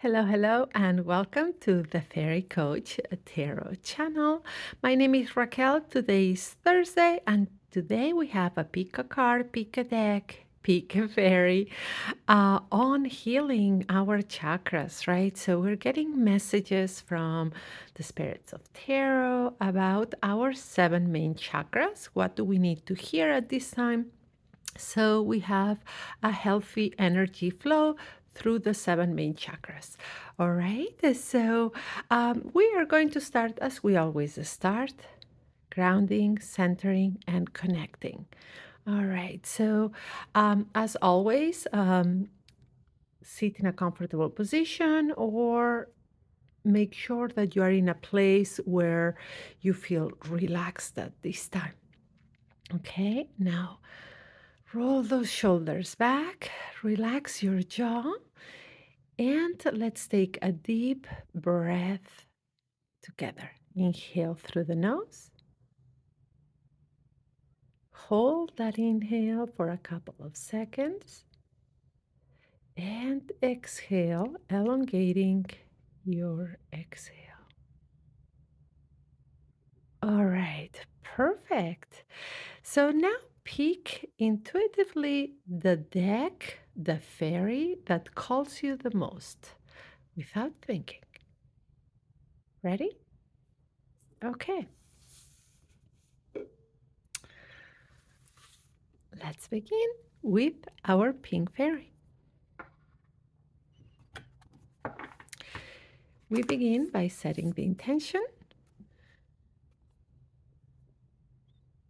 Hello, hello, and welcome to the Fairy Coach Tarot channel. My name is Raquel. Today is Thursday, and today we have a Pickacard, Pick a deck, Pick a Fairy on healing our chakras, right? So we're getting messages from the spirits of tarot about our 7 main chakras. What do we need to hear at this time? So we have a healthy energy flow through the 7 main chakras. All right, so we are going to start as we always start, grounding, centering, and connecting. All right, so as always, sit in a comfortable position or make sure that you are in a place where you feel relaxed at this time. Okay, now roll those shoulders back, relax your jaw, and let's take a deep breath together. Inhale through the nose. Hold that inhale for a couple of seconds. And exhale, elongating your exhale. All right, perfect. So now pick intuitively the deck, the fairy that calls you the most without thinking. Ready? Okay. Let's begin with our pink fairy. We begin by setting the intention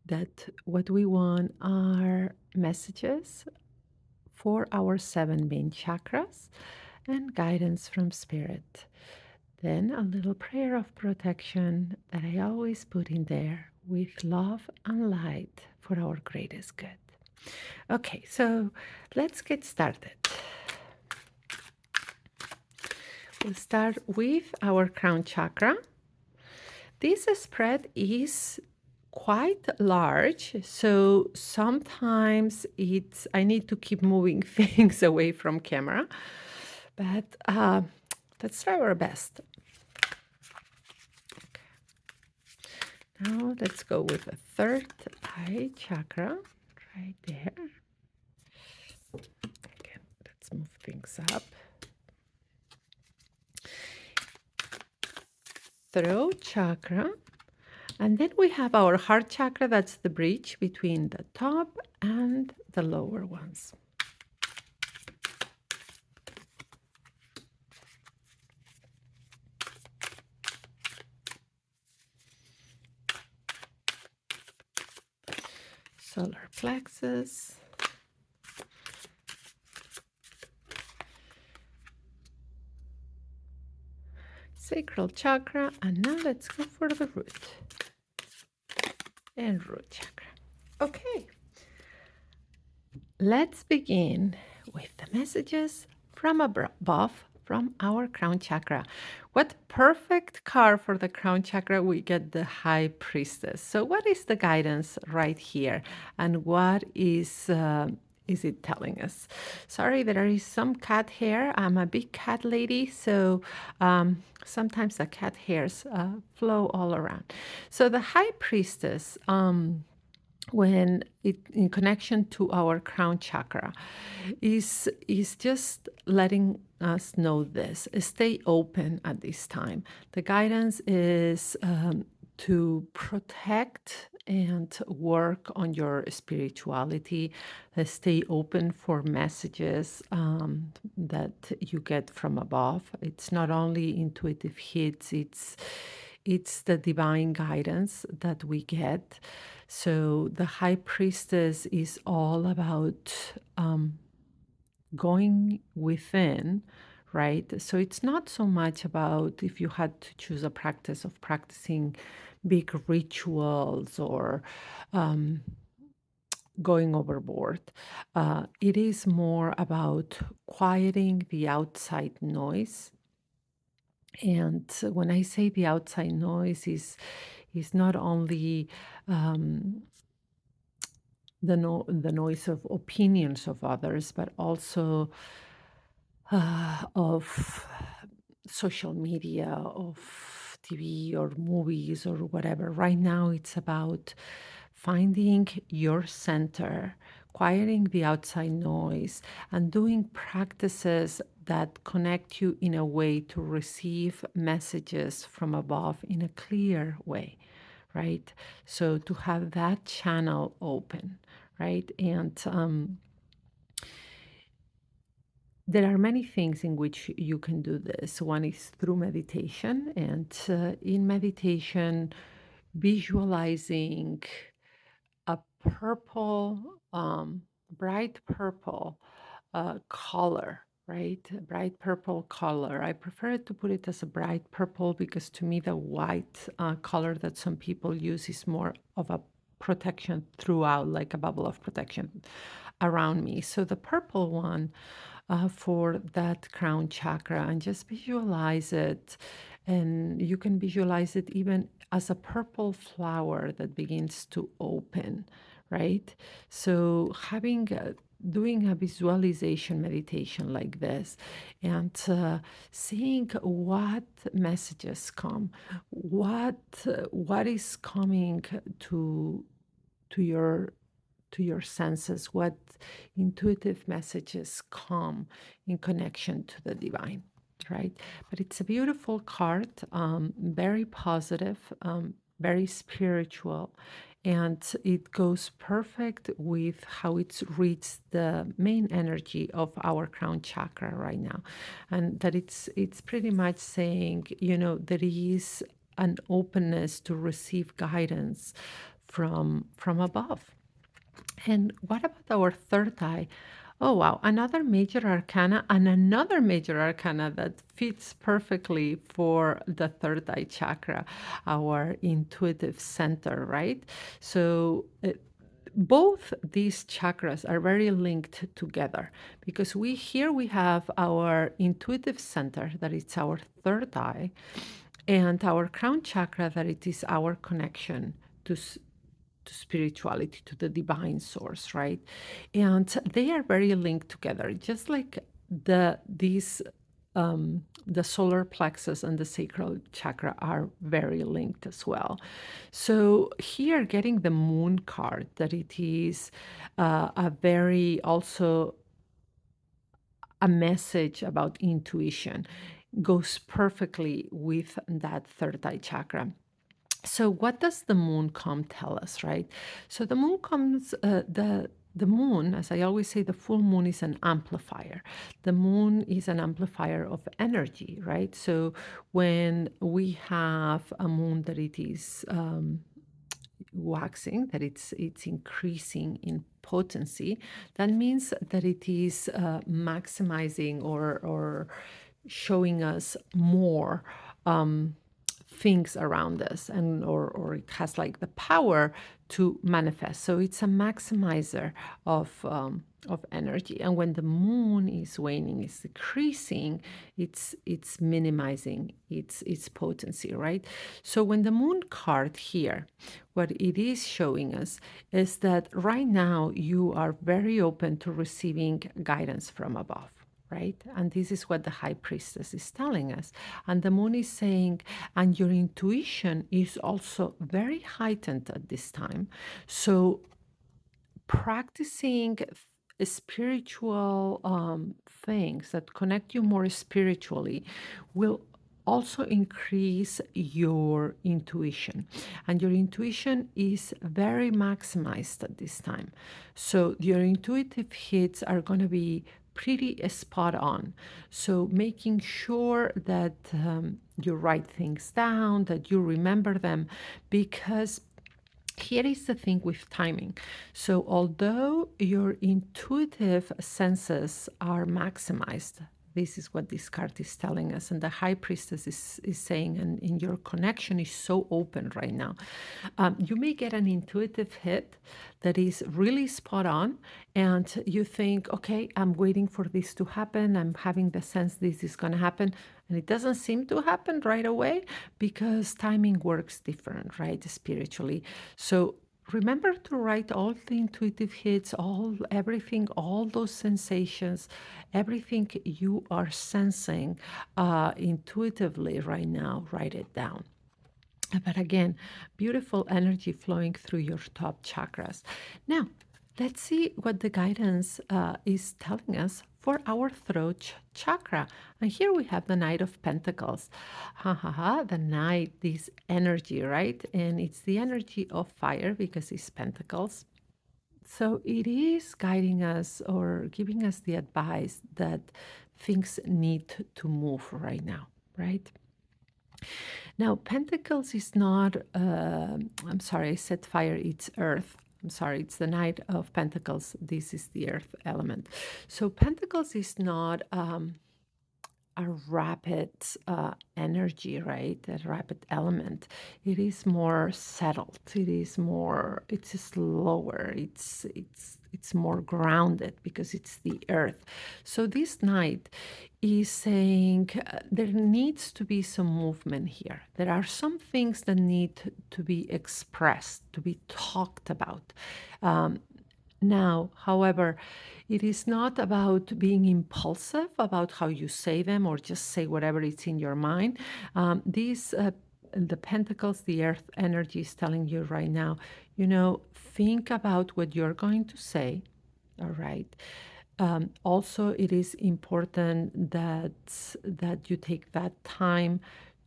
that what we want are messages for our 7 main chakras and guidance from spirit. Then a little prayer of protection that I always put in there with love and light for our greatest good. Okay, so let's get started. We'll start with our crown chakra. This spread is quite large, so sometimes I need to keep moving things away from camera, but let's try our best. Okay. Now let's go with the third eye chakra right there. Again, let's move things up. Throat chakra. And then we have our heart chakra, that's the bridge between the top and the lower ones. Solar plexus. Sacral chakra. And now let's go for the root. And root chakra. Okay. Let's begin with the messages from above from our crown chakra. What perfect card for the crown chakra, we get the High Priestess. So what is the guidance right here? And what is it telling us? Sorry, there is some cat hair. I'm a big cat lady, so sometimes the cat hairs flow all around. So the High Priestess, when it in connection to our crown chakra is just letting us know this: stay open at this time. The guidance is to protect and work on your spirituality. Stay open for messages that you get from above. It's not only intuitive hits, it's the divine guidance that we get. So the High Priestess is all about going within, right? So it's not so much about if you had to choose a practice of practicing big rituals or going overboard. It is more about quieting the outside noise. And when I say the outside noise is not only the noise of opinions of others, but also of social media, of TV or movies or whatever. Right now, it's about finding your center, quieting the outside noise, and doing practices that connect you in a way to receive messages from above in a clear way, right? So to have that channel open, right? And there are many things in which you can do this. One is through meditation, and in meditation, visualizing a purple, bright purple color, right? A bright purple color. I prefer to put it as a bright purple because to me, the white color that some people use is more of a protection throughout, like a bubble of protection around me. So the purple one for that crown chakra, and just visualize it. And you can visualize it even as a purple flower that begins to open, right? So doing a visualization meditation like this, and seeing what messages come, what is coming to to your to your senses, what intuitive messages come in connection to the divine, right? But it's a beautiful card, very positive, very spiritual, and it goes perfect with how it reads the main energy of our crown chakra right now, and that it's pretty much saying, there is an openness to receive guidance from above. And what about our third eye? Oh, wow. Another major arcana, and another major arcana that fits perfectly for the third eye chakra, our intuitive center, right? So, both these chakras are very linked together because we have our intuitive center, that is our third eye, and our crown chakra, that it is our connection to to spirituality, to the divine source, right? And they are very linked together, just like these the solar plexus and the sacral chakra are very linked as well. So here, getting the moon card, that it is a very also a message about intuition, goes perfectly with that third eye chakra. So what does the moon come tell us, right? So the moon comes, the moon, as I always say, the full moon is an amplifier. The moon is an amplifier of energy, right? So when we have a moon that it is waxing, that it's increasing in potency, that means that it is maximizing or showing us more things around us, and or it has like the power to manifest. So it's a maximizer of energy. And when the moon is waning, is decreasing, it's minimizing its potency, right? So when the moon card here, what it is showing us is that right now you are very open to receiving guidance from above, right? And this is what the high priestess is telling us. And the moon is saying, and your intuition is also very heightened at this time. So practicing spiritual things that connect you more spiritually will also increase your intuition, and your intuition is very maximized at this time. So your intuitive hits are going to be pretty spot on. So making sure that you write things down, that you remember them, because here is the thing with timing. So, although your intuitive senses are maximized, this is what this card is telling us, and the high priestess is saying, and your connection is so open right now. You may get an intuitive hit that is really spot on, and you think, okay, I'm waiting for this to happen. I'm having the sense this is going to happen. And it doesn't seem to happen right away because timing works different, right? Spiritually. So remember to write all the intuitive hits, everything, all those sensations, everything you are sensing intuitively right now. Write it down. But again, beautiful energy flowing through your top chakras. Now, let's see what the guidance is telling us for our throat chakra. And here we have the Knight of Pentacles. Ha ha ha, the Knight, this energy, right? And it's the energy of fire because it's Pentacles. So it is guiding us or giving us the advice that things need to move right now, right? Now, Pentacles is not, I'm sorry, I said fire, it's earth. I'm sorry, it's the Knight of Pentacles. This is the earth element. So, Pentacles is not a rapid energy, right? A rapid element. It is more settled. It is more. It's slower. It's more grounded because it's the earth. So this Knight is saying there needs to be some movement here. There are some things that need to be expressed, to be talked about. Now, however, it is not about being impulsive about how you say them or just say whatever is in your mind. The pentacles, the earth energy is telling you right now, think about what you're going to say. All right. Also, it is important that you take that time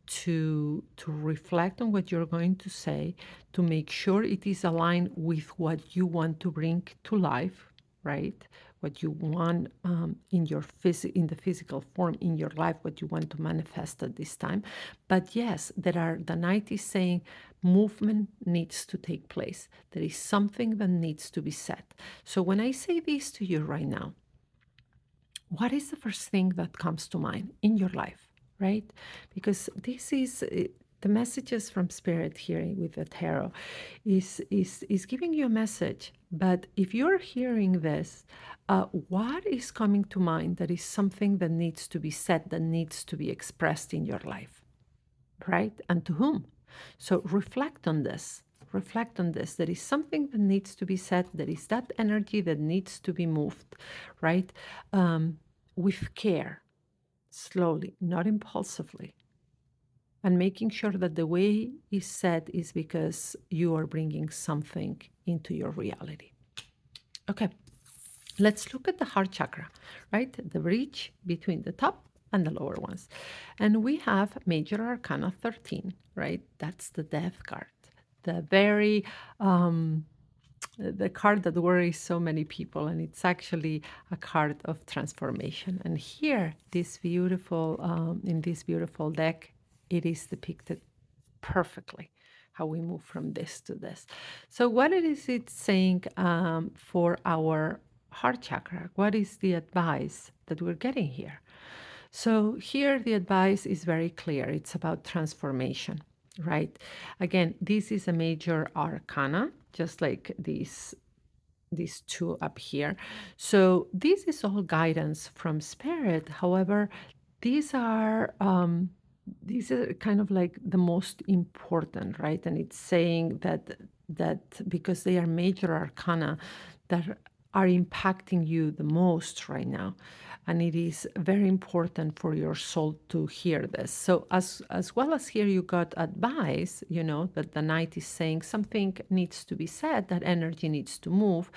to reflect on what you're going to say, to make sure it is aligned with what you want to bring to life, right? What you want in the physical form in your life, what you want to manifest at this time. But yes, the Knight is saying movement needs to take place. There is something that needs to be said. So when I say this to you right now, what is the first thing that comes to mind in your life, right? Because this is the messages from spirit here with the tarot is giving you a message. But if you're hearing this, what is coming to mind that is something that needs to be said, that needs to be expressed in your life, right? And to whom? So reflect on this. Reflect on this. There is something that needs to be said. There is that energy that needs to be moved, right? With care, slowly, not impulsively, and making sure that the way is said is because you are bringing something into your reality. Okay, let's look at the heart chakra, right? The bridge between the top and the lower ones. And we have Major Arcana 13, right? That's the death card. The card that worries so many people, and it's actually a card of transformation. And here, in this beautiful deck, it is depicted perfectly how we move from this to this. So, what is it saying for our heart chakra? What is the advice that we're getting here? So, here the advice is very clear. It's about transformation, right? Again, this is a major arcana, just like these two up here. So this is all guidance from spirit. However, these are kind of like the most important, right? And it's saying that because they are major arcana that are impacting you the most right now, and it is very important for your soul to hear this. So as well as here you got advice, that the Knight is saying something needs to be said, that energy needs to move.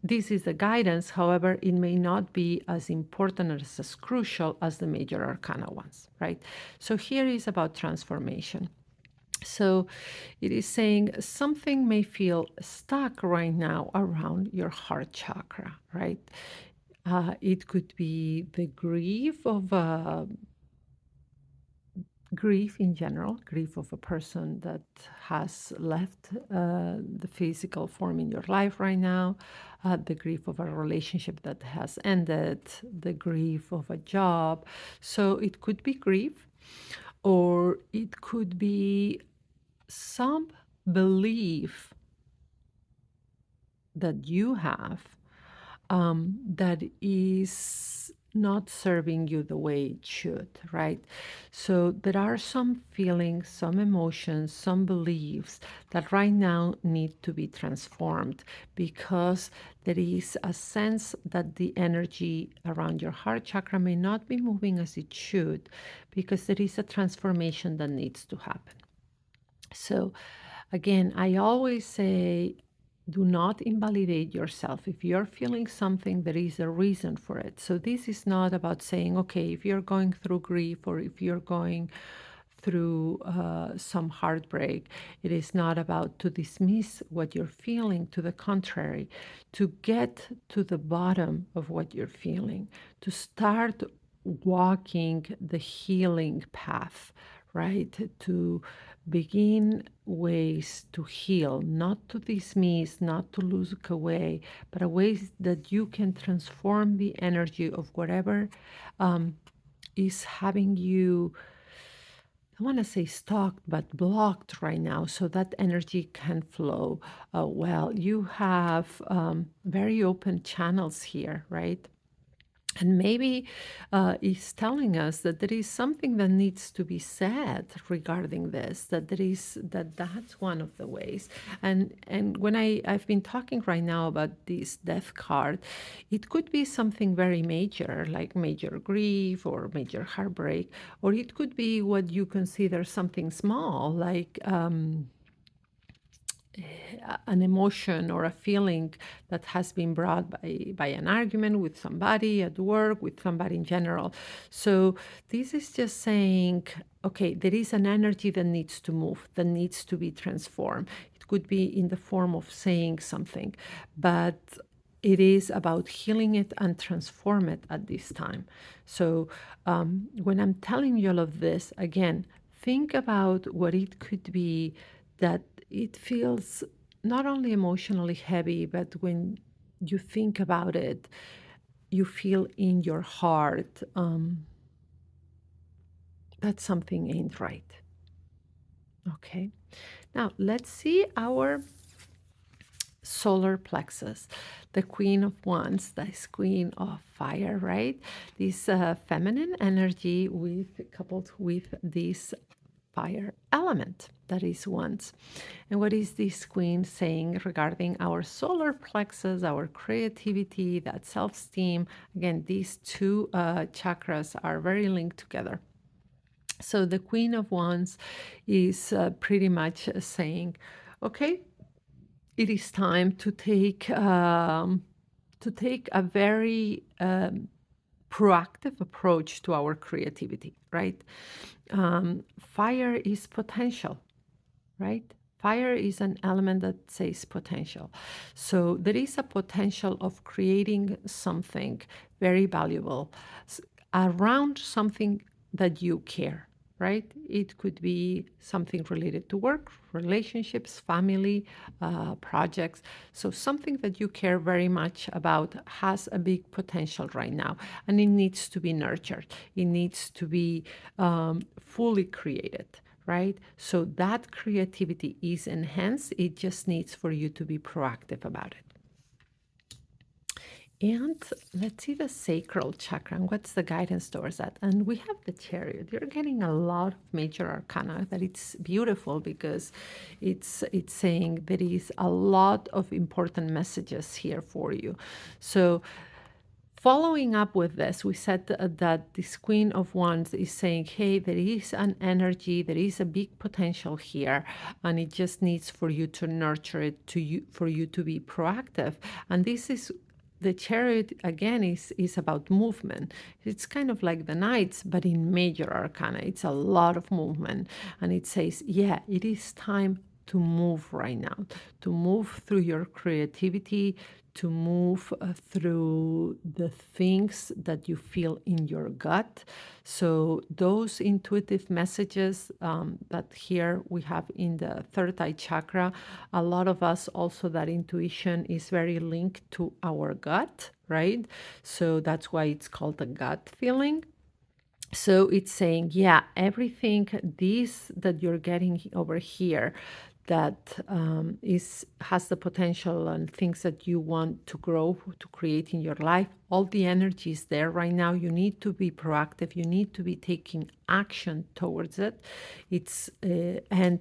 This is the guidance. However, it may not be as important or as crucial as the major arcana ones, right? So here is about transformation. So it is saying something may feel stuck right now around your heart chakra, right? It could be the grief in general, grief of a person that has left the physical form in your life right now, the grief of a relationship that has ended, the grief of a job. So it could be grief, or it could be some belief that you have that is not serving you the way it should, right? So there are some feelings, some emotions, some beliefs that right now need to be transformed because there is a sense that the energy around your heart chakra may not be moving as it should because there is a transformation that needs to happen. So, again, I always say, do not invalidate yourself. If you're feeling something, there is a reason for it. So, this is not about saying, okay, if you're going through grief or if you're going through some heartbreak, it is not about to dismiss what you're feeling. To the contrary, to get to the bottom of what you're feeling, to start walking the healing path, right? To begin ways to heal, not to dismiss, not to look away, but a ways that you can transform the energy of whatever is having you, I want to say stocked, but blocked right now, so that energy can flow well. You have very open channels here, right? And maybe it's telling us that there is something that needs to be said regarding this. That there is that's one of the ways. And when I've been talking right now about this death card, it could be something very major, like major grief or major heartbreak, or it could be what you consider something small, like. An emotion or a feeling that has been brought by an argument with somebody at work, with somebody in general. So this is just saying, okay, there is an energy that needs to move, that needs to be transformed. It could be in the form of saying something, but it is about healing it and transform it at this time. So when I'm telling you all of this, again, think about what it could be that it feels not only emotionally heavy, but when you think about it, you feel in your heart that something ain't right. Okay. Now let's see our solar plexus, the Queen of Wands, this Queen of Fire, right? This feminine energy coupled with this fire element that is Wands. And what is this Queen saying regarding our solar plexus, our creativity, that self-esteem? Again, these two chakras are very linked together. So the Queen of Wands is pretty much saying, okay, it is time to take a very proactive approach to our creativity, right? Fire is potential, right? Fire is an element that says potential. So there is a potential of creating something very valuable around something that you care, right? It could be something related to work, relationships, family, projects. So something that you care very much about has a big potential right now, and it needs to be nurtured. It needs to be fully created, right? So that creativity is enhanced. It just needs for you to be proactive about it. And let's see the sacral chakra and what's the guidance towards that. And we have the Chariot. You're getting a lot of major arcana that it's beautiful because it's saying there is a lot of important messages here for you. So following up with this, we said that this Queen of Wands is saying, hey, there is an energy, there is a big potential here, and it just needs for you to nurture it, for you to be proactive. And this is the Chariot, again, is about movement. It's kind of like the Knights, but in major arcana. It's a lot of movement. And it says, yeah, it is time to move right now, to move through your creativity, to move through the things that you feel in your gut. So those intuitive messages that here we have in the third eye chakra, a lot of us also that intuition is very linked to our gut, right? So that's why it's called a gut feeling. So it's saying, yeah, everything, this that you're getting over here, that has the potential and things that you want to grow, to create in your life. All the energy is there right now. You need to be proactive. You need to be taking action towards it. And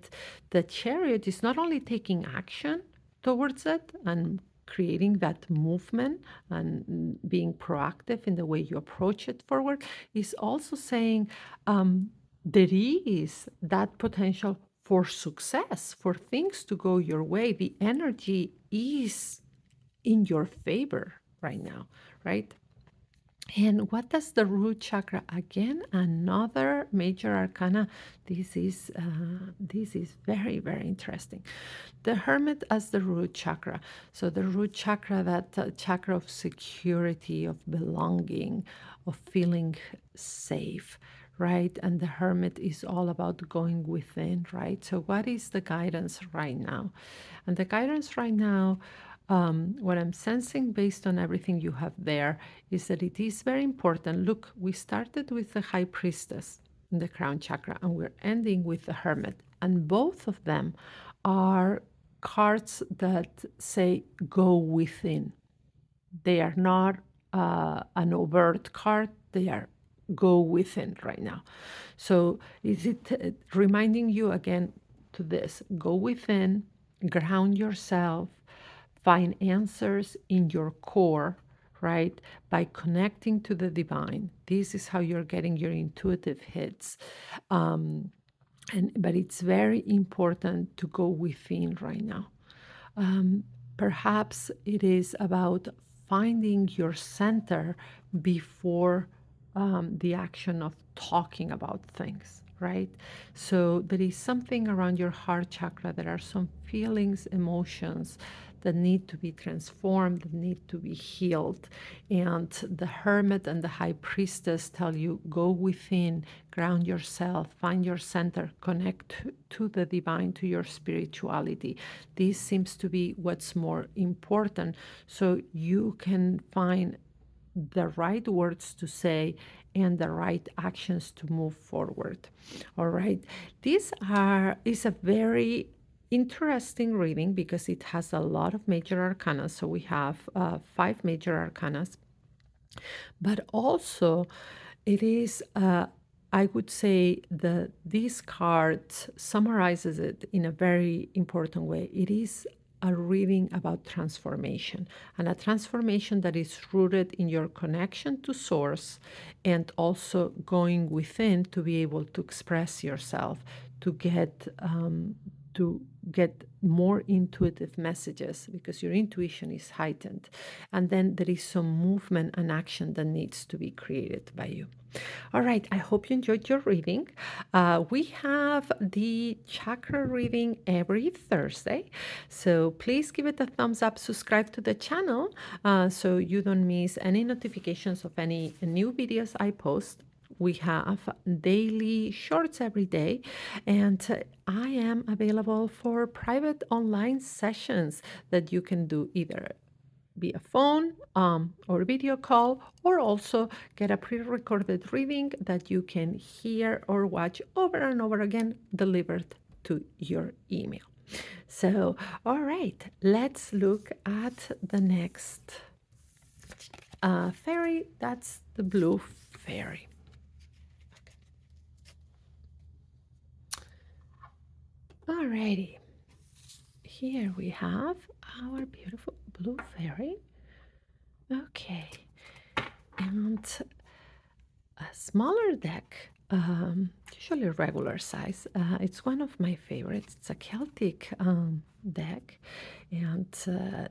the Chariot is not only taking action towards it and creating that movement and being proactive in the way you approach it forward, is also saying there is that potential for success, for things to go your way. The energy is in your favor right now, right? And what does the root chakra? Again, another major arcana. This is very, very interesting. The Hermit as the root chakra. So the root chakra, that chakra of security, of belonging, of feeling safe, right? And the Hermit is all about going within, right? So what is the guidance right now? And the guidance right now, what I'm sensing based on everything you have there, is that it is very important. Look, we started with the High Priestess in the crown chakra, and we're ending with the Hermit. And both of them are cards that say go within. They are not an overt card, they are go within right now. So is it reminding you again to this? Go within, ground yourself, find answers in your core, right? By connecting to the divine. This is how you're getting your intuitive hits. But it's very important to go within right now. Perhaps it is about finding your center before the action of talking about things, right? So there is something around your heart chakra. There are some feelings, emotions that need to be transformed, that need to be healed. And the Hermit and the High Priestess tell you, go within, ground yourself, find your center, connect to the divine, to your spirituality. This seems to be what's more important, so you can find the right words to say and the right actions to move forward. All right. Is a very interesting reading because it has a lot of major arcana. So we have 5 major arcanas, but also it is I would say that this card summarizes it in a very important way. It is a reading about transformation, and a transformation that is rooted in your connection to source and also going within to be able to express yourself, to get more intuitive messages because your intuition is heightened. And then there is some movement and action that needs to be created by you. All right, I hope you enjoyed your reading. We have the chakra reading every Thursday, so please give it a thumbs up, subscribe to the channel so you don't miss any notifications of any new videos I post. We have daily shorts every day, and I am available for private online sessions that you can do either via phone or video call, or also get a pre-recorded reading that you can hear or watch over and over again delivered to your email. So, all right, let's look at the next fairy. That's the blue fairy. Alrighty, here we have our beautiful blue fairy. Okay, and a smaller deck, usually regular size. It's one of my favorites. It's a Celtic deck, and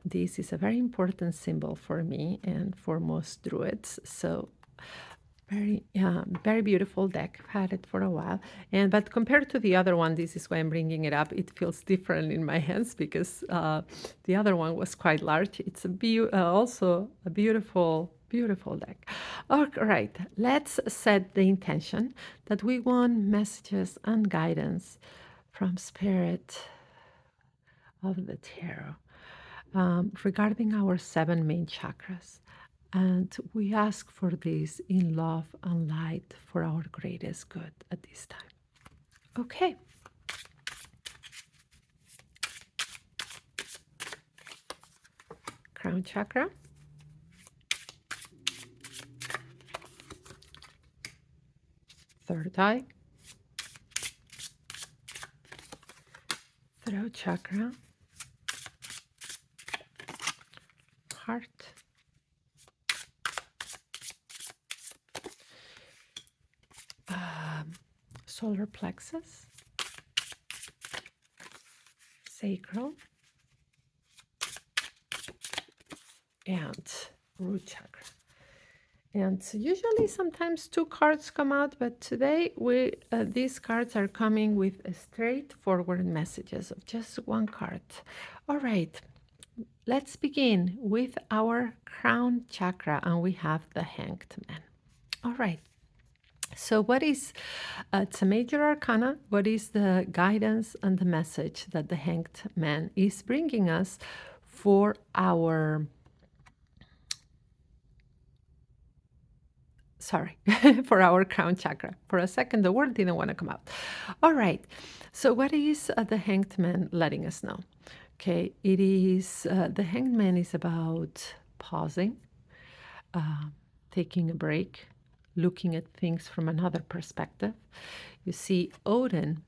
this is a very important symbol for me and for most druids. So very beautiful deck. I've had it for a while, but compared to the other one, this is why I'm bringing it up. It feels different in my hands because the other one was quite large. It's also a beautiful deck. All right, let's set the intention that we want messages and guidance from Spirit of the Tarot regarding our 7 main chakras. And we ask for this in love and light for our greatest good at this time. Okay. crown chakra, third eye, throat chakra, heart, solar plexus, sacral, and root chakra. And usually sometimes two cards come out, but today these cards are coming with straightforward messages of just one card. All right, let's begin with our crown chakra, and we have the Hanged Man. All right. So what is, it's a major arcana. What is the guidance and the message that the Hanged Man is bringing us for our, for our crown chakra? For a second, the word didn't want to come out. All right. So what is the Hanged Man letting us know? Okay, it is, the Hanged Man is about pausing, taking a break, looking at things from another perspective. You see, Odin,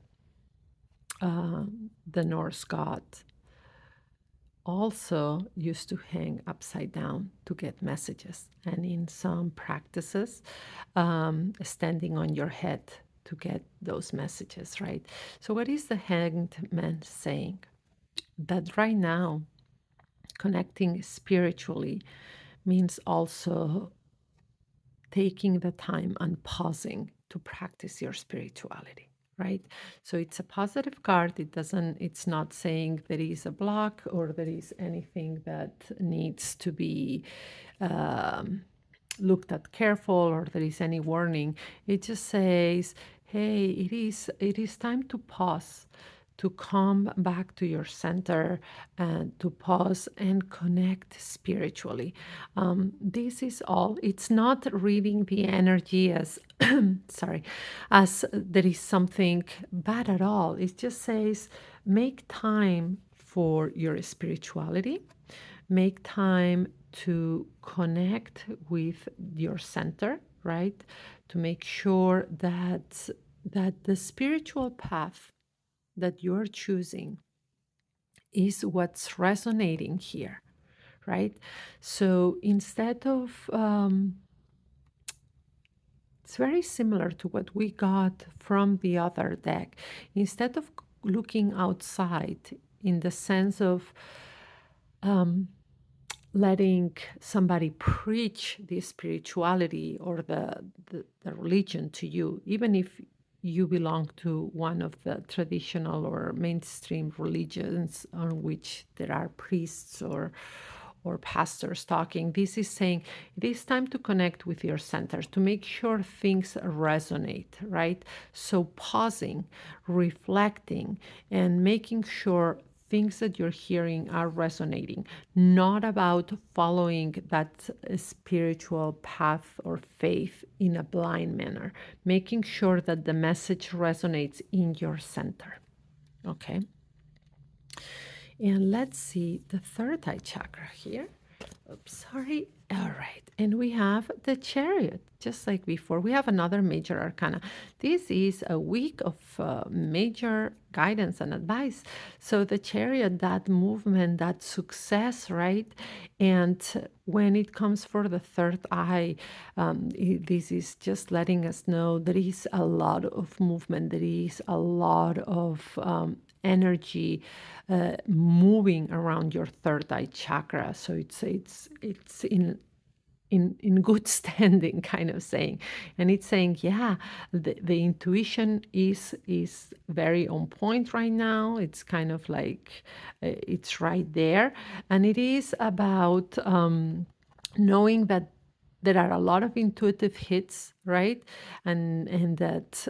the Norse god, also used to hang upside down to get messages. And in some practices, standing on your head to get those messages, right? So, what is the Hanged Man saying? That right now, connecting spiritually means also taking the time and pausing to practice your spirituality, right? So it's a positive card. It's not saying there is a block or there is anything that needs to be looked at careful or there is any warning. It just says, hey, it is time to pause, to come back to your center and to pause and connect spiritually. This is all. It's not reading the energy as, sorry, as there is something bad at all. It just says, make time for your spirituality, make time to connect with your center, right? To make sure that the spiritual path that you're choosing is what's resonating here, right? So instead of, it's very similar to what we got from the other deck. Instead of looking outside in the sense of letting somebody preach the spirituality or the religion to you, even if you belong to one of the traditional or mainstream religions on which there are priests or pastors talking. This is saying it is time to connect with your center to make sure things resonate, right? So pausing, reflecting, and making sure things that you're hearing are resonating, not about following that spiritual path or faith in a blind manner, making sure that the message resonates in your center. Okay. And let's see the third eye chakra here. Oops, sorry. All right. And we have the Chariot, just like before. We have another major arcana. This is a week of major guidance and advice. So the Chariot, that movement, that success, right? And when it comes for the third eye, this is just letting us know there is a lot of movement. There is a lot of energy moving around your third eye chakra. So it's in good standing, kind of saying. And it's saying, yeah, the intuition is very on point right now. It's kind of like it's right there. And it is about knowing that there are a lot of intuitive hits, right? And that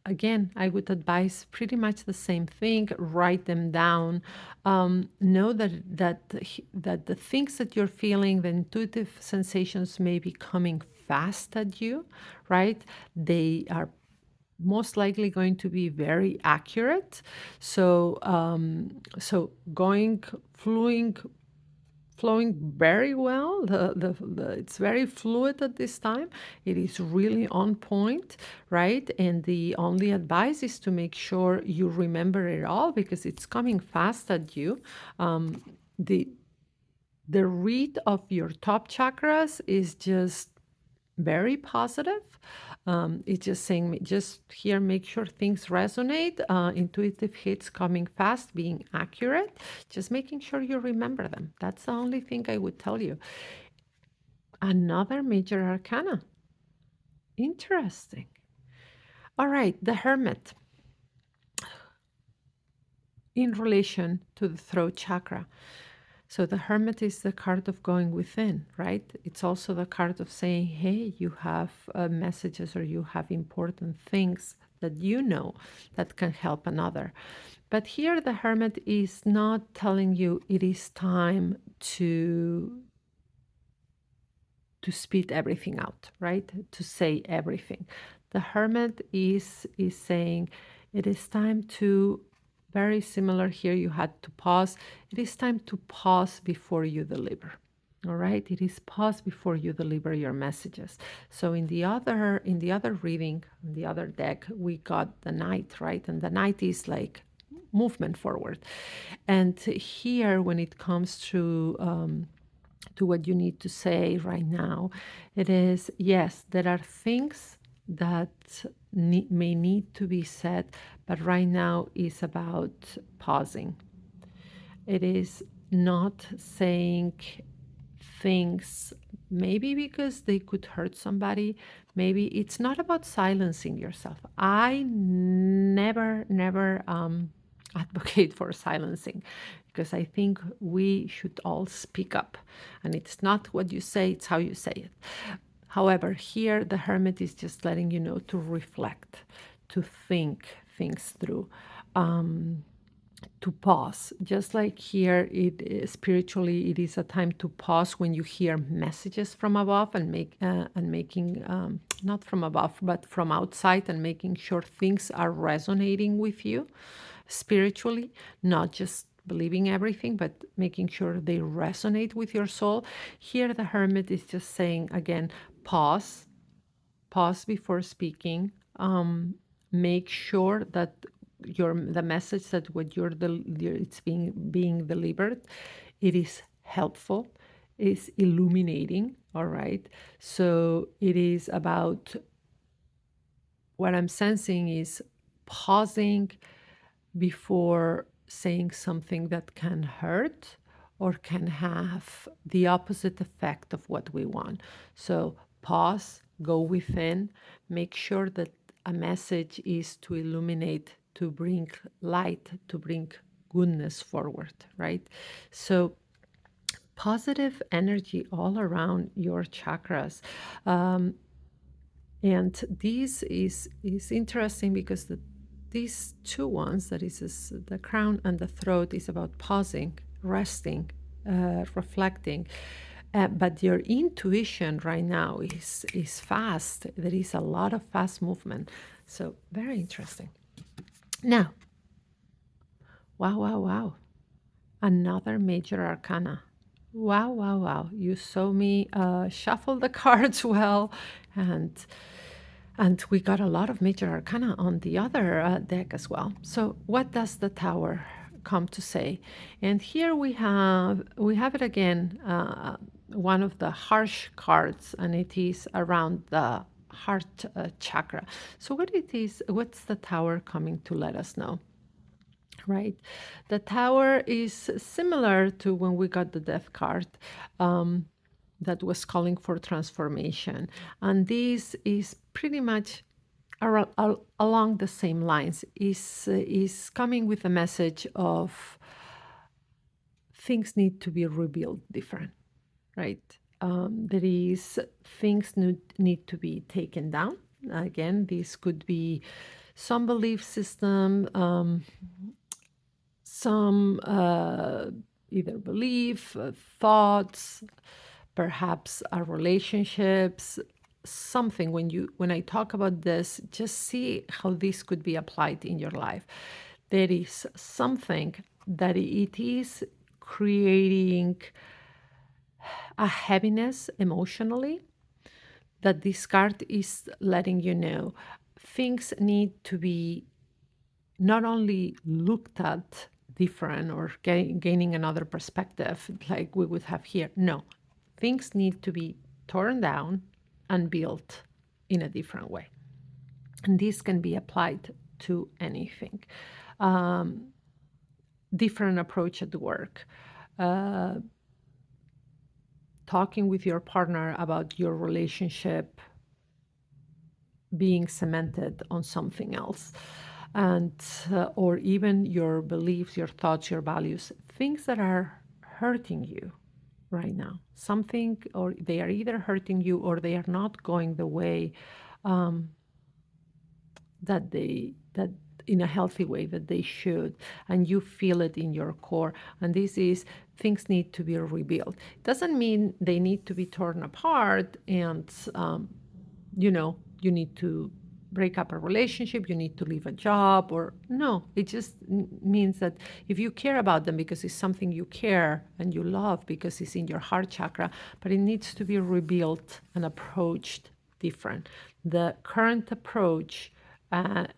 again, I would advise pretty much the same thing. Write them down. Know that the things that you're feeling, the intuitive sensations may be coming fast at you, right? They are most likely going to be very accurate. So, so flowing flowing very well. It's very fluid at this time. It is really on point, right? And the only advice is to make sure you remember it all because it's coming fast at you. The the read of your top chakras is just very positive. It's just saying, just here, make sure things resonate. Intuitive hits coming fast, being accurate, just making sure you remember them. That's the only thing I would tell you. Another major arcana. Interesting. All right, the Hermit in relation to the throat chakra. So the Hermit is the card of going within, right? It's also the card of saying, hey, you have messages or you have important things that you know that can help another. But here the Hermit is not telling you it is time to spit everything out, right? To say everything. The Hermit is saying it is time to, very similar here, you had to pause. It is time to pause before you deliver. All right, it is pause before you deliver your messages. So in the other reading, in the other deck, we got the Knight, right? And the Knight is like movement forward. And here, when it comes to what you need to say right now, it is, yes, there are things that may need to be said, but right now is about pausing. It is not saying things maybe because they could hurt somebody. Maybe it's not about silencing yourself. I never advocate for silencing because I think we should all speak up, and it's not what you say, it's how you say it. However, here the Hermit is just letting you know to reflect, to think things through, to pause. Just like here, spiritually, it is a time to pause when you hear messages from above and making not from above, but from outside, and making sure things are resonating with you spiritually, not just believing everything, but making sure they resonate with your soul. Here, the Hermit is just saying again, pause, pause before speaking. Make sure that the message that what it's being delivered, it is helpful, is illuminating. All right, so it is about, what I'm sensing is pausing before saying something that can hurt or can have the opposite effect of what we want. So pause, go within, make sure that a message is to illuminate, to bring light, to bring goodness forward, right? So positive energy all around your chakras. And this is interesting because these two ones, that is the crown and the throat, is about pausing, resting, reflecting. But your intuition right now is fast. There is a lot of fast movement. So very interesting. Now, wow, wow, wow. Another major arcana. Wow, wow, wow. You saw me shuffle the cards well, and we got a lot of major arcana on the other deck as well. So what does the Tower come to say? And here we have it again, one of the harsh cards, and it is around the heart chakra. So what's the Tower coming to let us know? Right. The Tower is similar to when we got the Death card, that was calling for transformation. And this is pretty much along the same lines, is coming with a message of things need to be rebuilt different, right? There is things need to be taken down. Again, this could be some belief system, some either belief, thoughts, perhaps our relationships, something. When I talk about this, just see how this could be applied in your life. There is something that it is creating a heaviness emotionally, that this card is letting you know things need to be not only looked at different or gaining another perspective like we would have here. No, things need to be torn down and built in a different way. And this can be applied to anything. Um, Different approach at work. Uh, Talking with your partner about your relationship being cemented on something else, and or even your beliefs, your thoughts, your values, things that are hurting you right now, something, or they are either hurting you or they are not going the way um, that in a healthy way that they should, and you feel it in your core. And this is, things need to be rebuilt. Doesn't mean they need to be torn apart and you need to break up a relationship, you need to leave a job, or no, it just means that if you care about them because it's something you care and you love because it's in your heart chakra, but it needs to be rebuilt and approached different. The current approach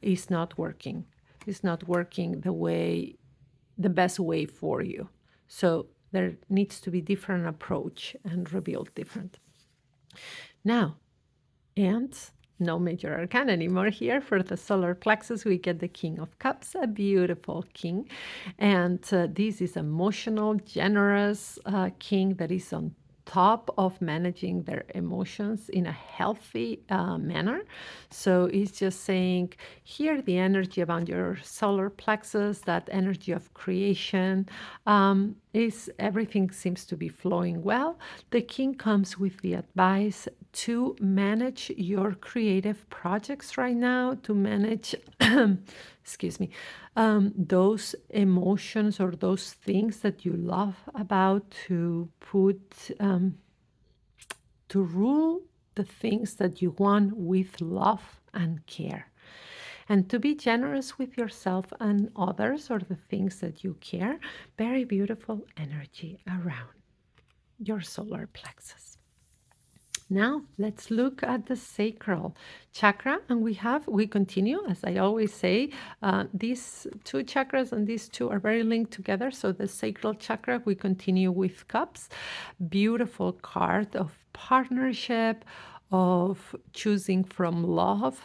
is not working. It's not working the best way for you. So there needs to be different approach and rebuild different. Now, and no major arcana anymore here. For the solar plexus, we get the King of Cups, a beautiful king. And this is emotional, generous king that is on top of managing their emotions in a healthy manner. So it's just saying here the energy around your solar plexus, that energy of creation, is everything seems to be flowing well. The king comes with the advice to manage your creative projects right now, to manage, excuse me, those emotions or those things that you love about, to put, to rule the things that you want with love and care. And to be generous with yourself and others or the things that you care. Very beautiful energy around your solar plexus. Now let's look at the sacral chakra, and we continue, as I always say, these two chakras and these two are very linked together. So the sacral chakra, we continue with cups, beautiful card of partnership, of choosing from love,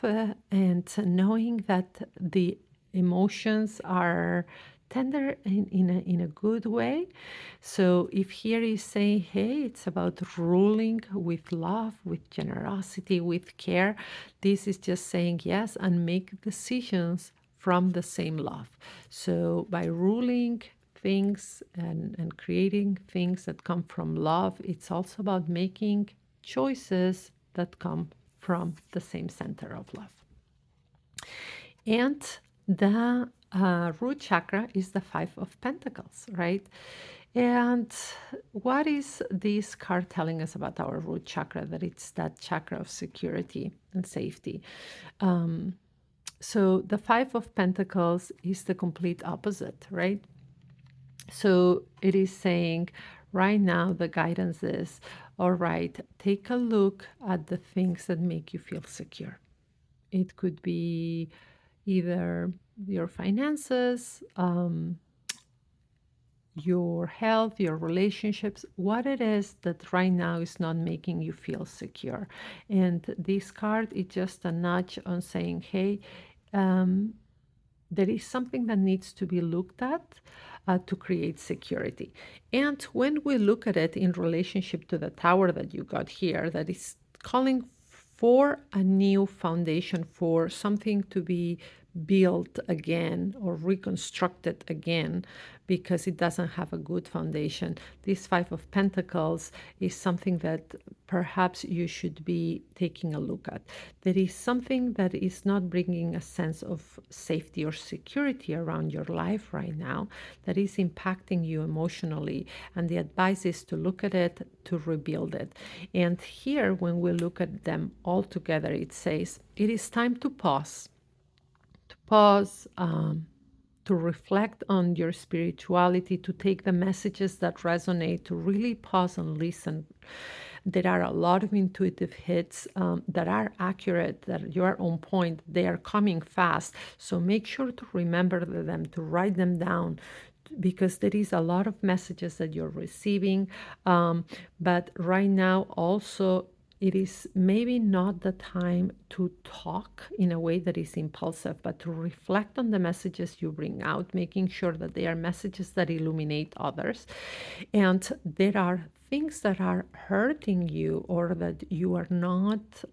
and knowing that the emotions are tender in a good way. So if here is saying, hey, it's about ruling with love, with generosity, with care, this is just saying yes and make decisions from the same love. So by ruling things and creating things that come from love, it's also about making choices that come from the same center of love. And the root chakra is the Five of Pentacles, right? And what is this card telling us about our root chakra? That it's that chakra of security and safety. So the Five of Pentacles is the complete opposite, right? So it is saying right now the guidance is, all right, take a look at the things that make you feel secure. It could be either your finances, your health, your relationships, what it is that right now is not making you feel secure. And this card is just a nudge on saying, hey, there is something that needs to be looked at to create security. And when we look at it in relationship to the tower that you got here, that is calling for a new foundation, for something to be built again or reconstructed again because it doesn't have a good foundation. This Five of Pentacles is something that perhaps you should be taking a look at. There is something that is not bringing a sense of safety or security around your life right now that is impacting you emotionally, and the advice is to look at it, to rebuild it. And here, when we look at them all together, it says it is time to pause, to reflect on your spirituality, to take the messages that resonate, to really pause and listen. There are a lot of intuitive hits that are accurate, that you are on point. They are coming fast. So make sure to remember them, to write them down, because there is a lot of messages that you're receiving. But right now, also, it is maybe not the time to talk in a way that is impulsive, but to reflect on the messages you bring out, making sure that they are messages that illuminate others. And there are things that are hurting you, or that you are not.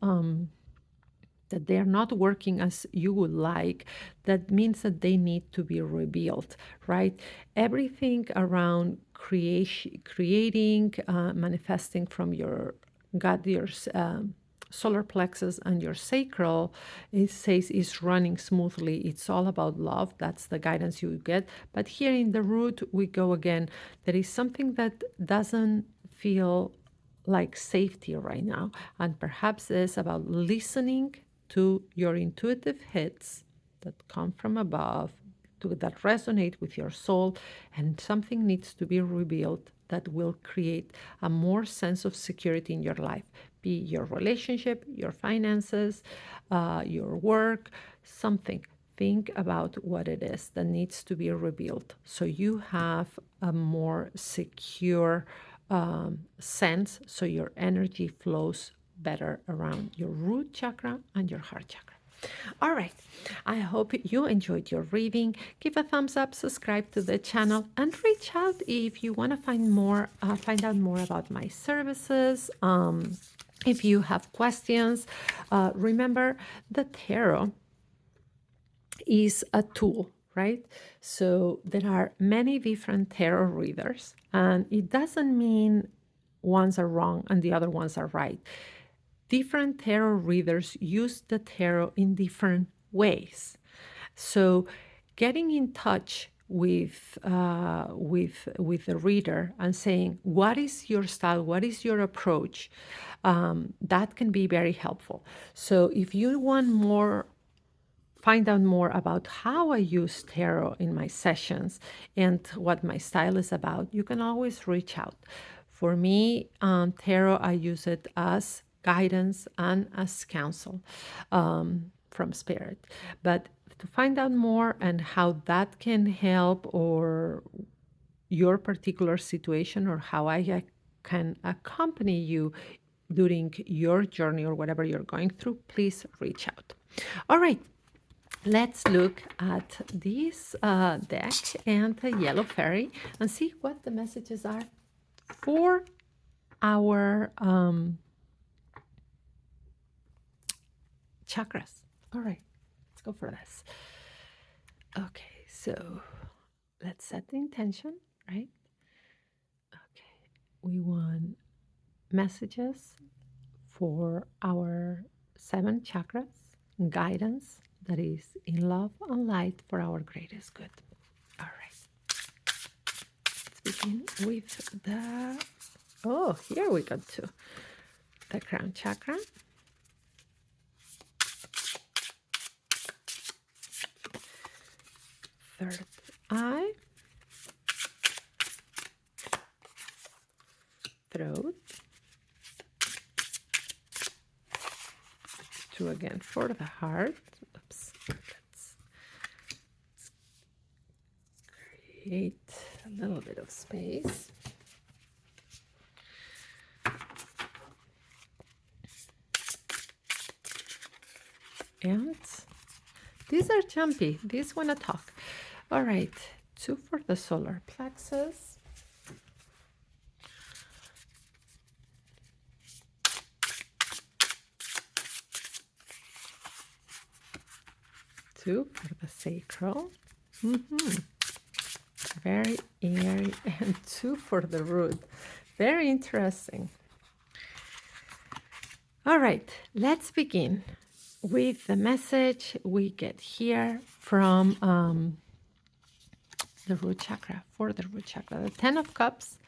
That they are not working as you would like, that means that they need to be rebuilt, right? Everything around creating, manifesting from your gut, your solar plexus and your sacral, it says is running smoothly. It's all about love. That's the guidance you get. But here in the root, we go again. There is something that doesn't feel like safety right now. And perhaps it's about listening to your intuitive hits that come from above, that resonate with your soul, and something needs to be revealed that will create a more sense of security in your life, be your relationship, your finances, your work, something. Think about what it is that needs to be revealed so you have a more secure sense, so your energy flows better around your root chakra and your heart chakra. All right, I hope you enjoyed your reading. Give a thumbs up, subscribe to the channel, and reach out if you want to find out more about my services. If you have questions, remember the tarot is a tool, right? So there are many different tarot readers, and it doesn't mean ones are wrong and the other ones are right. Different tarot readers use the tarot in different ways. So getting in touch with the reader and saying, what is your style, what is your approach, that can be very helpful. So if you want more, find out more about how I use tarot in my sessions and what my style is about, you can always reach out. For me, tarot, I use it as guidance and as counsel from spirit. But to find out more and how that can help or your particular situation, or how I can accompany you during your journey or whatever you're going through, please reach out. All right. Let's look at this deck and the yellow fairy and see what the messages are for our chakras. All right, let's go for this. Okay, so let's set the intention, right? Okay, we want messages for our 7 chakras, guidance that is in love and light for our greatest good. All right. Let's begin with the, oh, here we got to the crown chakra. Third eye. Throat. 2 again for the heart. Oops. Let's create a little bit of space. And these are jumpy. These want to talk. All right. 2 for the solar plexus. 2 for the sacral. Very airy. And 2 for the root. Very interesting. All right, let's begin with the message we get here from the root chakra, for the root chakra, the 10 of Cups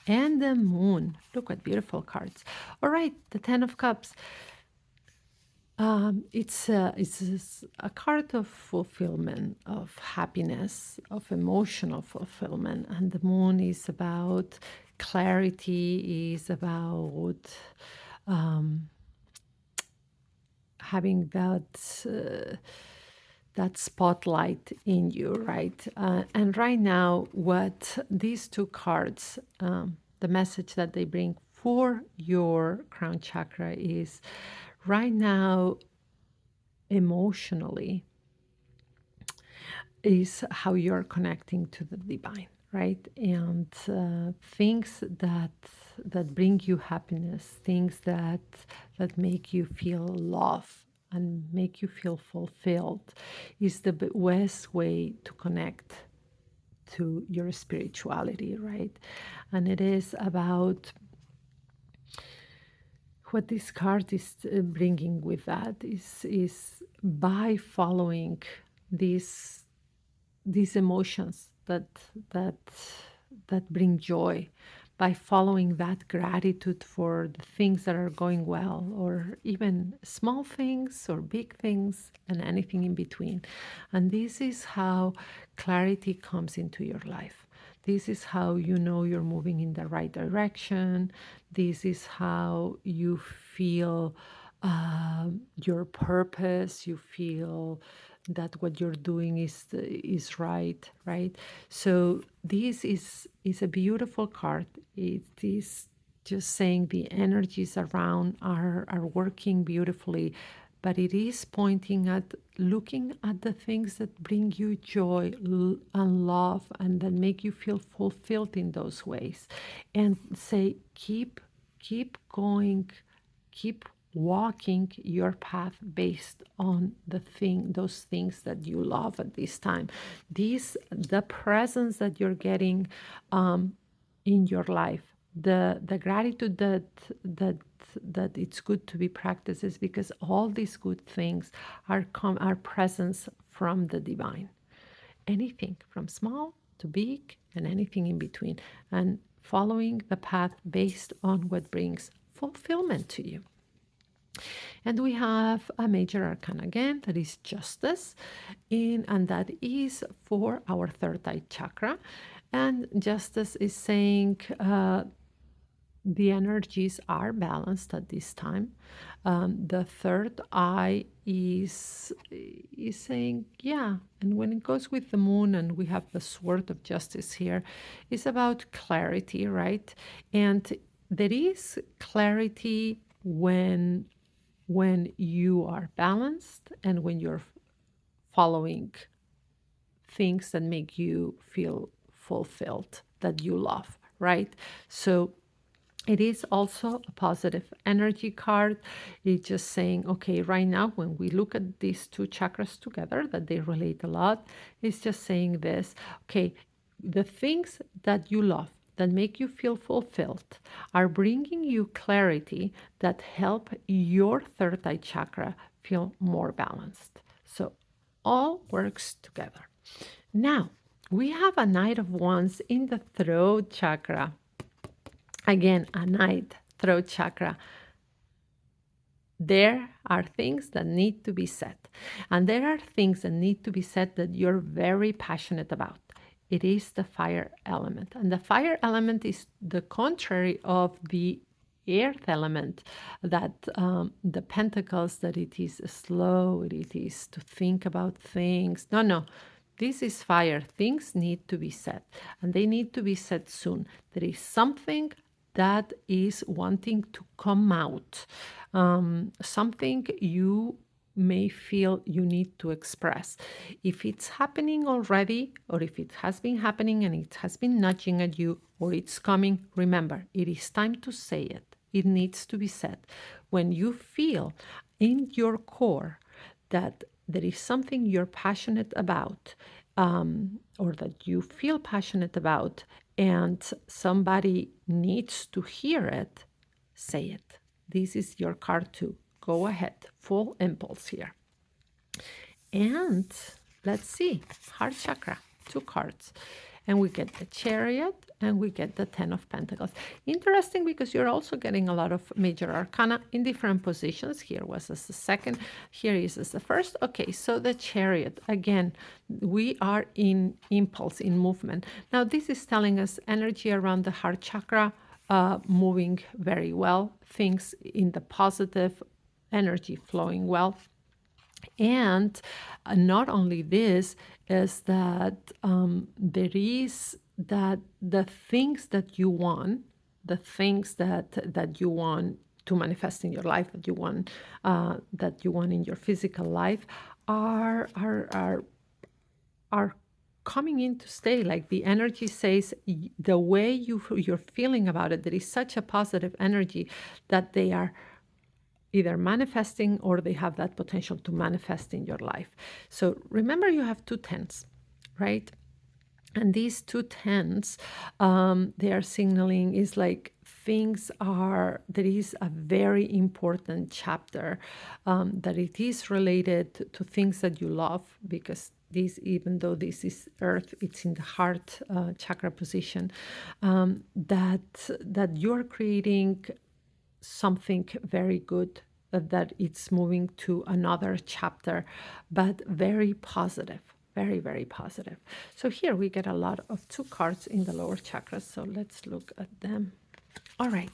and the Moon. Look what beautiful cards. All right, the 10 of Cups. It's a card of fulfillment, of happiness, of emotional fulfillment, and the moon is about clarity, is about um, having that spotlight in you, right? And right now, what these two cards, the message that they bring for your crown chakra is right now, emotionally, is how you're connecting to the divine, right? And things that bring you happiness, things that make you feel love and make you feel fulfilled, is the best way to connect to your spirituality, right? And it is about what this card is bringing with that is by following these these emotions that that bring joy, by following that gratitude for the things that are going well, or even small things or big things and anything in between. And this is how clarity comes into your life. This is how you know you're moving in the right direction. This is how you feel your purpose. You feel that what you're doing is right, right? So this is a beautiful card. It is just saying the energies around are working beautifully, but it is pointing at looking at the things that bring you joy and love and that make you feel fulfilled in those ways, and say keep going, keep walking your path based on those things that you love at this time. The presence that you're getting in your life, the gratitude that it's good to be practiced, is because all these good things are presence from the divine. Anything from small to big and anything in between, and following the path based on what brings fulfillment to you. And we have a major arcana again, that is justice, and that is for our third eye chakra. And justice is saying the energies are balanced at this time. The third eye is saying, yeah, and when it goes with the moon, and we have the sword of justice here, it's about clarity, right? And there is clarity when you are balanced and when you're following things that make you feel fulfilled, that you love, right? So it is also a positive energy card. It's just saying, okay, right now, when we look at these two chakras together, that they relate a lot, it's just saying this, okay, the things that you love, that make you feel fulfilled, are bringing you clarity that help your third eye chakra feel more balanced. So all works together. Now, we have a Knight of Wands in the throat chakra. Again, a Knight, throat chakra. There are things that need to be said. And there are things that need to be said that you're very passionate about. It is the fire element. And the fire element is the contrary of the earth element, that the pentacles, that it is slow, it is to think about things. No, no. This is fire. Things need to be said, and they need to be said soon. There is something that is wanting to come out, something you may feel you need to express. If it's happening already, or if it has been happening and it has been nudging at you, or it's coming, remember, it is time to say it. It needs to be said. When you feel in your core that there is something you're passionate about, or that you feel passionate about, and somebody needs to hear it, say it. This is your card too. Go ahead, full impulse here. And let's see, heart chakra, two cards. and we get the Chariot, and we get the Ten of Pentacles. Interesting, because you're also getting a lot of major arcana in different positions. Here was as the second, here is as the first. Okay, so the Chariot, again, we are in impulse, in movement. Now, this is telling us energy around the heart chakra, moving very well, things in the positive, energy flowing well. And not only this, is that there is that the things that you want, the things that you want to manifest in your life, that you want in your physical life, are coming in to stay. Like the energy says, the way you're feeling about it, there is such a positive energy that they are either manifesting, or they have that potential to manifest in your life. So remember, you have two tens, right? And these two tens, they are signaling is like there is a very important chapter, that it is related to things that you love, because this, even though this is earth, it's in the heart chakra position, that you're creating something very good, that it's moving to another chapter, but very positive, very, very positive. So here we get a lot of two cards in the lower chakras. So let's look at them. All right.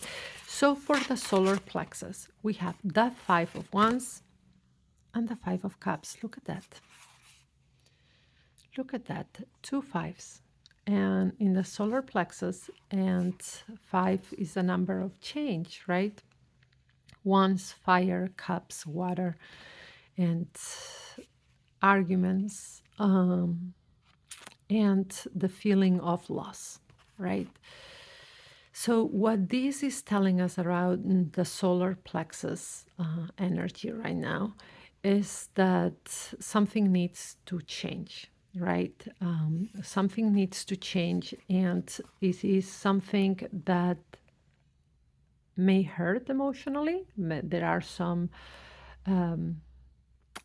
So for the solar plexus, we have the Five of Wands and the Five of Cups. Look at that. Look at that. Two fives. And in the solar plexus, and five is a number of change, right? Wands, fire, cups, water, and arguments, and the feeling of loss, right? So what this is telling us around the solar plexus energy right now is that something needs to change, right? Something needs to change, and it is something that may hurt emotionally. There are some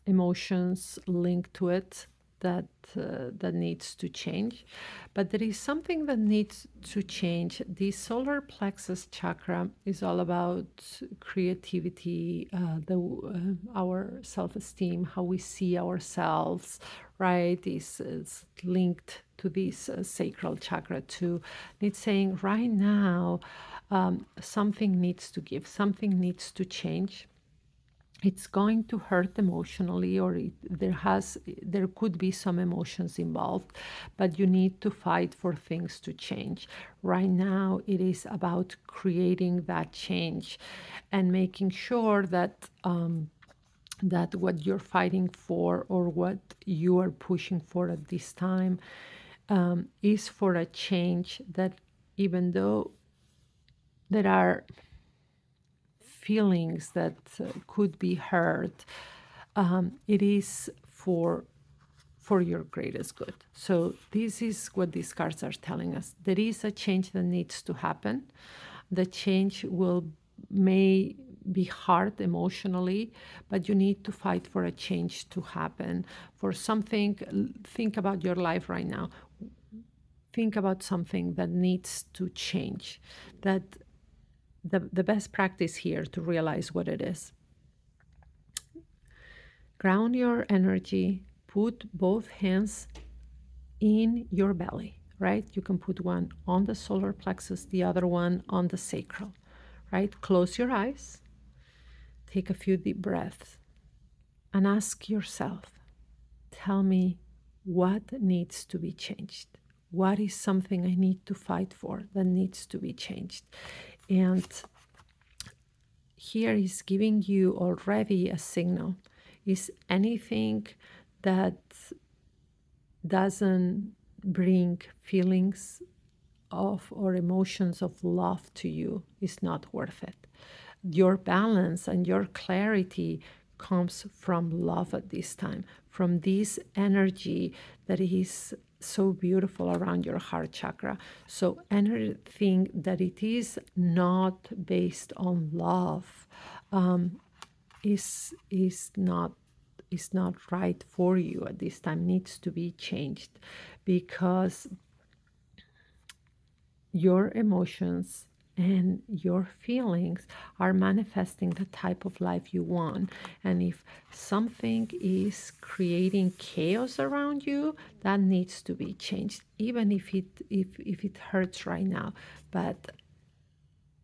emotions linked to it that needs to change, but there is something that needs to change. The solar plexus chakra is all about creativity, our self-esteem, how we see ourselves, right? Is linked to this sacral chakra too. It's saying right now, something needs to give, something needs to change. It's going to hurt emotionally, or there could be some emotions involved, but you need to fight for things to change. Right now, it is about creating that change and making sure that that what you're fighting for, or what you are pushing for at this time, is for a change that, even though there are feelings that could be hurt, it is for your greatest good. So this is what these cards are telling us. There is a change that needs to happen. The change may be hard emotionally, but you need to fight for a change to happen. For something, think about your life right now. Think about something that needs to change, that the best practice here to realize what it is. Ground your energy, put both hands in your belly, right? You can put one on the solar plexus, the other one on the sacral, right? Close your eyes, take a few deep breaths, and ask yourself, tell me what needs to be changed. What is something I need to fight for that needs to be changed? And here is giving you already a signal. Is anything that doesn't bring feelings of or emotions of love to you is not worth it. Your balance and your clarity comes from love at this time, from this energy that is so beautiful around your heart chakra. So anything that it is not based on love is not right for you at this time, needs to be changed, because your emotions and your feelings are manifesting the type of life you want. And if something is creating chaos around you, that needs to be changed, even if it hurts right now. But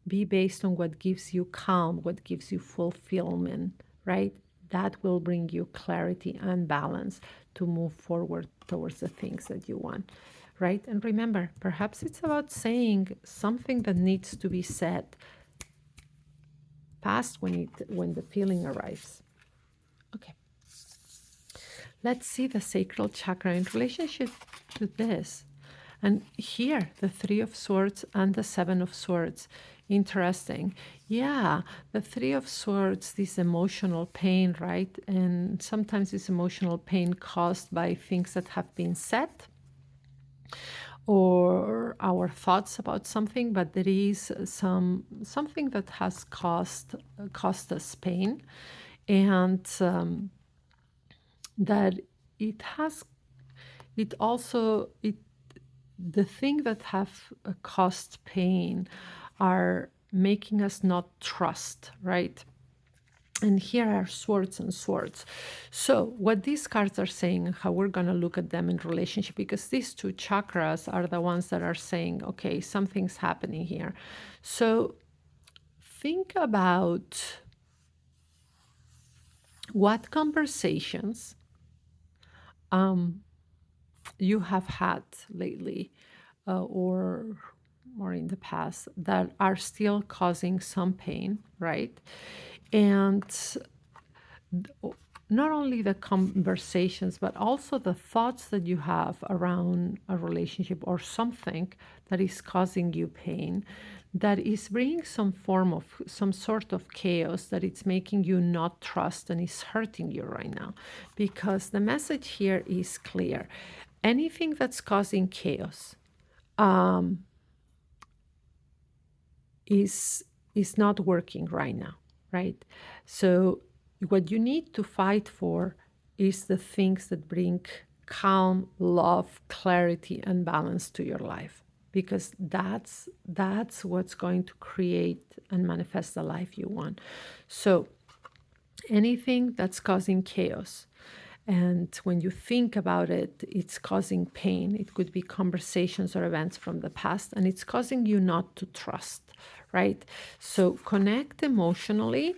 be based on what gives you calm, what gives you fulfillment, right? That will bring you clarity and balance to move forward towards the things that you want, right? And remember, perhaps it's about saying something that needs to be said past when the feeling arrives. Okay. Let's see the sacral chakra in relationship to this. And here, the Three of Swords and the Seven of Swords. Interesting. Yeah, the Three of Swords, this emotional pain, right? And sometimes this emotional pain caused by things that have been said or our thoughts about something, but there is something that has caused us pain, and that it has it also it the thing that have caused pain are making us not trust, right? And here are swords and swords. So what these cards are saying, how we're going to look at them in relationship, because these two chakras are the ones that are saying, okay, something's happening here. So think about what conversations you have had lately, or in the past, that are still causing some pain, right? And not only the conversations, but also the thoughts that you have around a relationship or something that is causing you pain, that is bringing some sort of chaos, that it's making you not trust and is hurting you right now. Because the message here is clear. Anything that's causing chaos is not working right now, right? So what you need to fight for is the things that bring calm, love, clarity, and balance to your life, because that's what's going to create and manifest the life you want. So anything that's causing chaos, and when you think about it, it's causing pain. It could be conversations or events from the past, and it's causing you not to trust, right? So connect emotionally,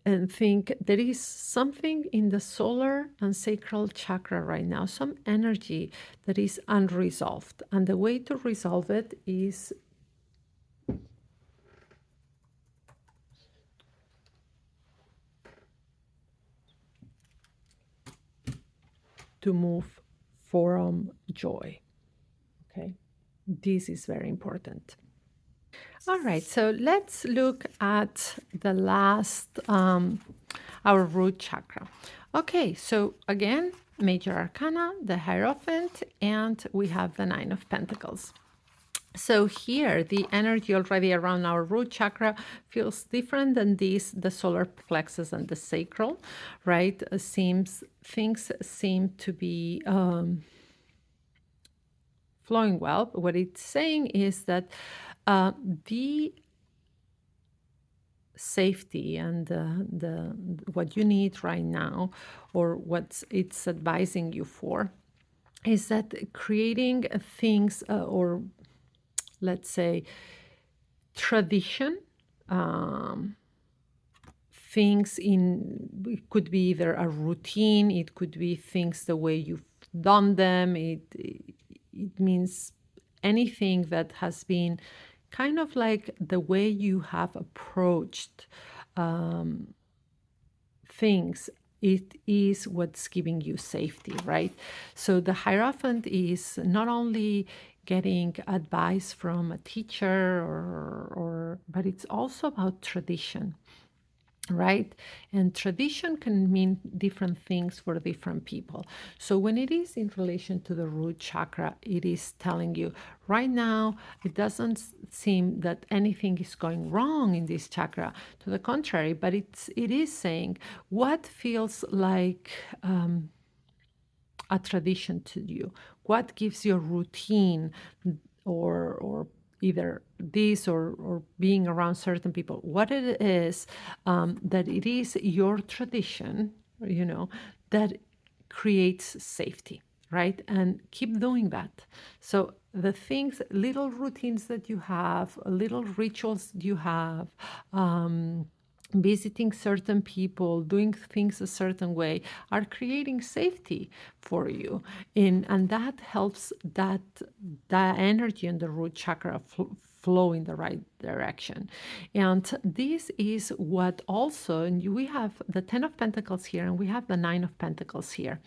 and think there is something in the solar and sacral chakra right now, some energy that is unresolved. And the way to resolve it is to move from joy. Okay, this is very important. All right, so let's look at the last, our root chakra. Okay, so again, major arcana, the Hierophant, and we have the Nine of Pentacles. So here, the energy already around our root chakra feels different than this, the solar plexus and the sacral, right? Things seem to be flowing well. But what it's saying is that the safety and the what you need right now, or what it's advising you for, is that creating things, or let's say tradition, things in, it could be either a routine, it could be things the way you've done them, it means anything that has been kind of like the way you have approached things. It is what's giving you safety, right? So the Hierophant is not only getting advice from a teacher, or but it's also about tradition, right? And tradition can mean different things for different people. So when it is in relation to the root chakra, it is telling you right now, it doesn't seem that anything is going wrong in this chakra. To the contrary, but it is saying what feels like a tradition to you? What gives you a routine, or either this or being around certain people? What it is, that it is your tradition, that creates safety, right? And keep doing that. So the things, little routines that you have, little rituals you have, visiting certain people, doing things a certain way, are creating safety for you. And that helps that energy in the root chakra flow in the right direction. And this is what also, and we have the 10 of Pentacles here, and we have the 9 of Pentacles here.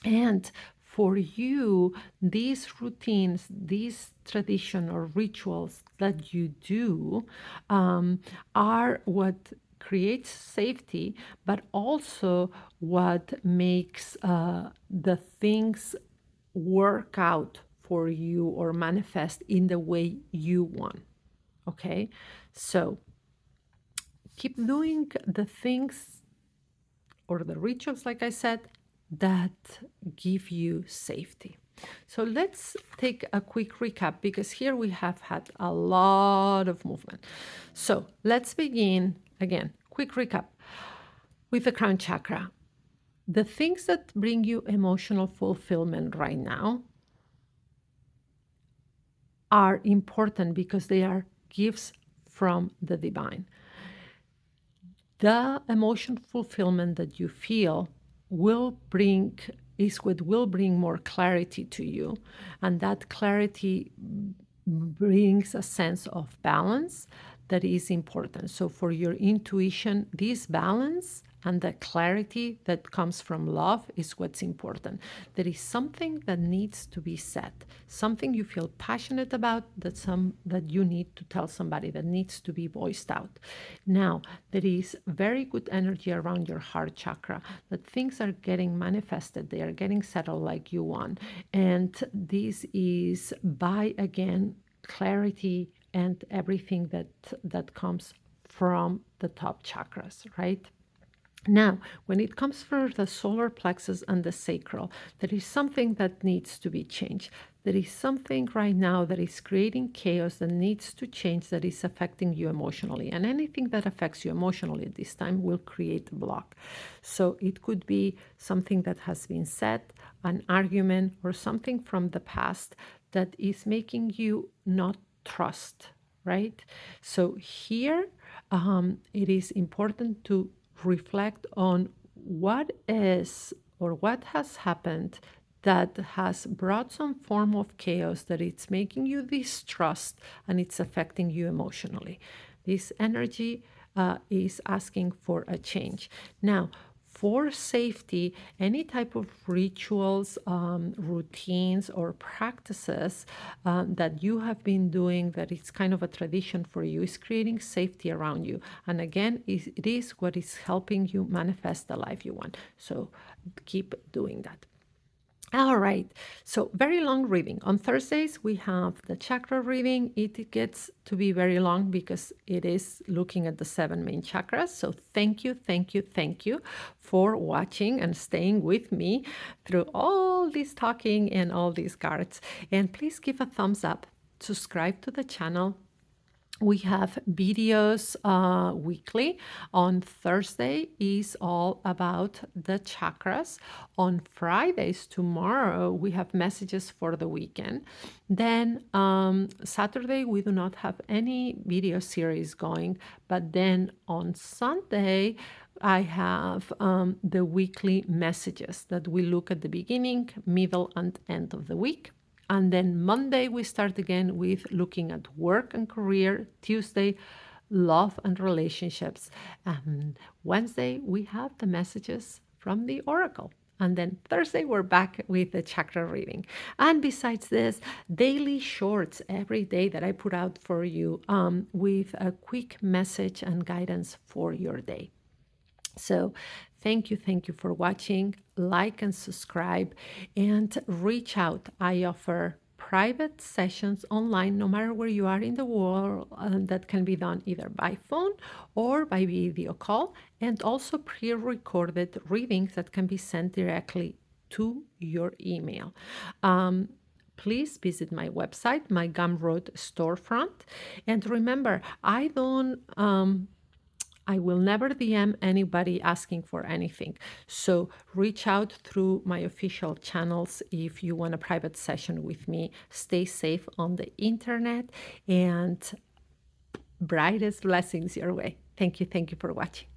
And for you, these routines, these tradition or rituals that you do, are what creates safety, but also what makes the things work out for you or manifest in the way you want. Okay, so keep doing the things or the rituals, like I said, that give you safety. So let's take a quick recap, because here we have had a lot of movement. So let's begin again. Quick recap with the crown chakra. The things that bring you emotional fulfillment right now are important because they are gifts from the divine. The emotion fulfillment that you feel is what will bring more clarity to you. And that clarity brings a sense of balance that is important. So for your intuition, this balance and the clarity that comes from love is what's important. There is something that needs to be said, something you feel passionate about, that you need to tell somebody, that needs to be voiced out. Now, there is very good energy around your heart chakra, that things are getting manifested, they are getting settled like you want. And this is by, again, clarity and everything that comes from the top chakras, right? Now, when it comes for the solar plexus and the sacral, there is something that needs to be changed. There is something right now that is creating chaos that needs to change, that is affecting you emotionally. And anything that affects you emotionally at this time will create a block. So it could be something that has been said, an argument, or something from the past that is making you not trust, right? So here, it is important to reflect on what is or what has happened that has brought some form of chaos, that it's making you distrust and it's affecting you emotionally. This energy is asking for a change. Now, for safety, any type of rituals, routines, or practices that you have been doing, that it's kind of a tradition for you, is creating safety around you. And again, it is what is helping you manifest the life you want. So keep doing that. All right, so very long reading. On Thursdays, we have the chakra reading. It gets to be very long because it is looking at the 7 main chakras. So thank you, thank you, thank you for watching and staying with me through all this talking and all these cards. And please give a thumbs up, subscribe to the channel. We have videos weekly. On Thursday is all about the chakras. On Fridays, tomorrow, we have messages for the weekend. Then Saturday, we do not have any video series going. But then on Sunday, I have the weekly messages that we look at the beginning, middle, and end of the week. And then Monday, we start again with looking at work and career. Tuesday, love and relationships. And Wednesday, we have the messages from the Oracle. And then Thursday, we're back with the chakra reading. And besides this, daily shorts every day that I put out for you with a quick message and guidance for your day. So thank you for watching. Like and subscribe and reach out. I offer private sessions online, no matter where you are in the world, that can be done either by phone or by video call, and also pre-recorded readings that can be sent directly to your email. Please visit my website, my Gumroad storefront. And remember, I will never DM anybody asking for anything. So reach out through my official channels if you want a private session with me. Stay safe on the internet and brightest blessings your way. Thank you. Thank you for watching.